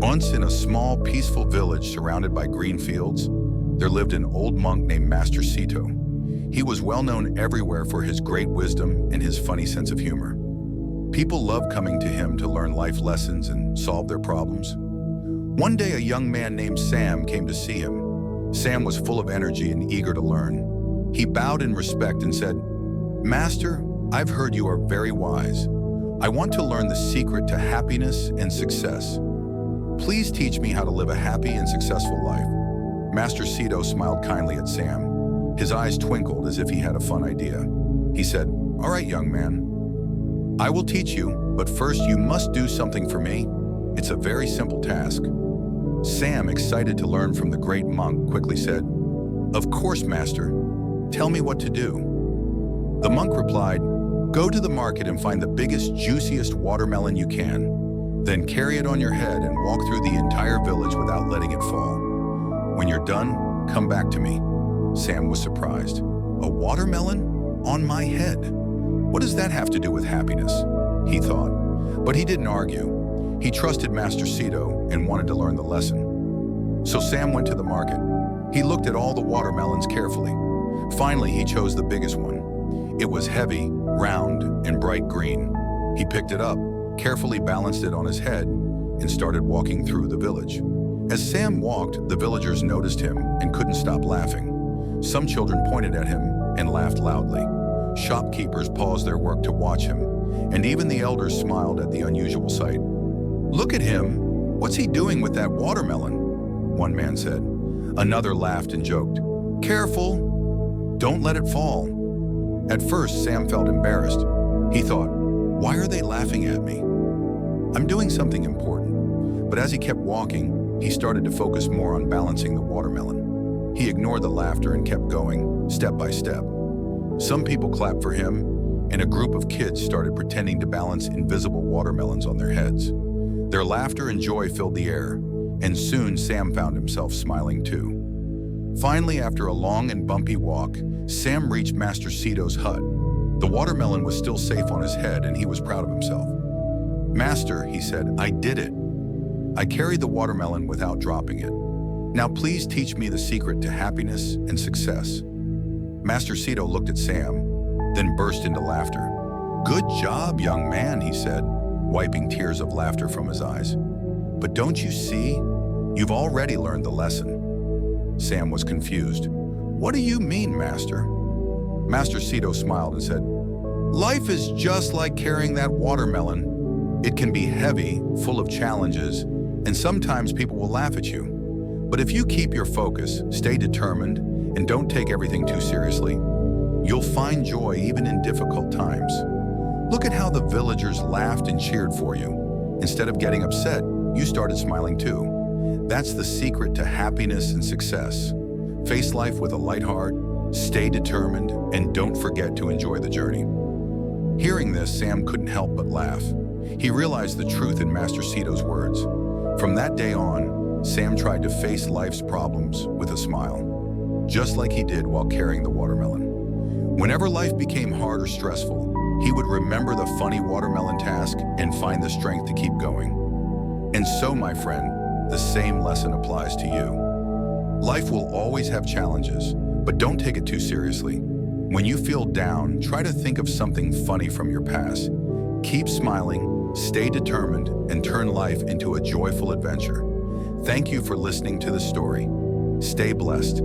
Once in a small, peaceful village surrounded by green fields, there lived an old monk named Master Sito. He was well known everywhere for his great wisdom and his funny sense of humor. People loved coming to him to learn life lessons and solve their problems. One day, a young man named Sam came to see him. Sam was full of energy and eager to learn. He bowed in respect and said, "Master, I've heard you are very wise. I want to learn the secret to happiness and success. Please teach me how to live a happy and successful life." Master Sito smiled kindly at Sam. His eyes twinkled as if he had a fun idea. He said, "All right, young man. I will teach you, but first you must do something for me. It's a very simple task." Sam, excited to learn from the great monk, quickly said, "Of course, master. Tell me what to do." The monk replied, "Go to the market and find the biggest, juiciest watermelon you can. Then carry it on your head and walk through the entire village without letting it fall. When you're done, come back to me." Sam was surprised. "A watermelon? On my head? What does that have to do with happiness?" he thought. But he didn't argue. He trusted Master Sito and wanted to learn the lesson. So Sam went to the market. He looked at all the watermelons carefully. Finally, he chose the biggest one. It was heavy, round, and bright green. He picked it up, carefully balanced it on his head, and started walking through the village. As Sam walked, the villagers noticed him and couldn't stop laughing. Some children pointed at him and laughed loudly. Shopkeepers paused their work to watch him, and even the elders smiled at the unusual sight. "Look at him! What's he doing with that watermelon?" one man said. Another laughed and joked, "Careful! Don't let it fall." At first, Sam felt embarrassed. He thought, "Why are they laughing at me? I'm doing something important." But as he kept walking, he started to focus more on balancing the watermelon. He ignored the laughter and kept going, step by step. Some people clapped for him, and a group of kids started pretending to balance invisible watermelons on their heads. Their laughter and joy filled the air, and soon Sam found himself smiling too. Finally, after a long and bumpy walk, Sam reached Master Sito's hut. The watermelon was still safe on his head, and he was proud of himself. "Master," he said, "I did it. I carried the watermelon without dropping it. Now please teach me the secret to happiness and success." Master Sito looked at Sam, then burst into laughter. "Good job, young man," he said, wiping tears of laughter from his eyes. "But don't you see? You've already learned the lesson." Sam was confused. "What do you mean, Master?" Master Sito smiled and said, "Life is just like carrying that watermelon. It can be heavy, full of challenges, and sometimes people will laugh at you. But if you keep your focus, stay determined, and don't take everything too seriously, you'll find joy even in difficult times. Look at how the villagers laughed and cheered for you. Instead of getting upset, you started smiling too. That's the secret to happiness and success. Face life with a light heart, stay determined, and don't forget to enjoy the journey." Hearing this, Sam couldn't help but laugh. He realized the truth in Master Sito's words. From that day on, Sam tried to face life's problems with a smile, just like he did while carrying the watermelon. Whenever life became hard or stressful, he would remember the funny watermelon task and find the strength to keep going. And so, my friend, the same lesson applies to you. Life will always have challenges, but don't take it too seriously. When you feel down, try to think of something funny from your past. Keep smiling, stay determined, and turn life into a joyful adventure. Thank you for listening to the story. Stay blessed.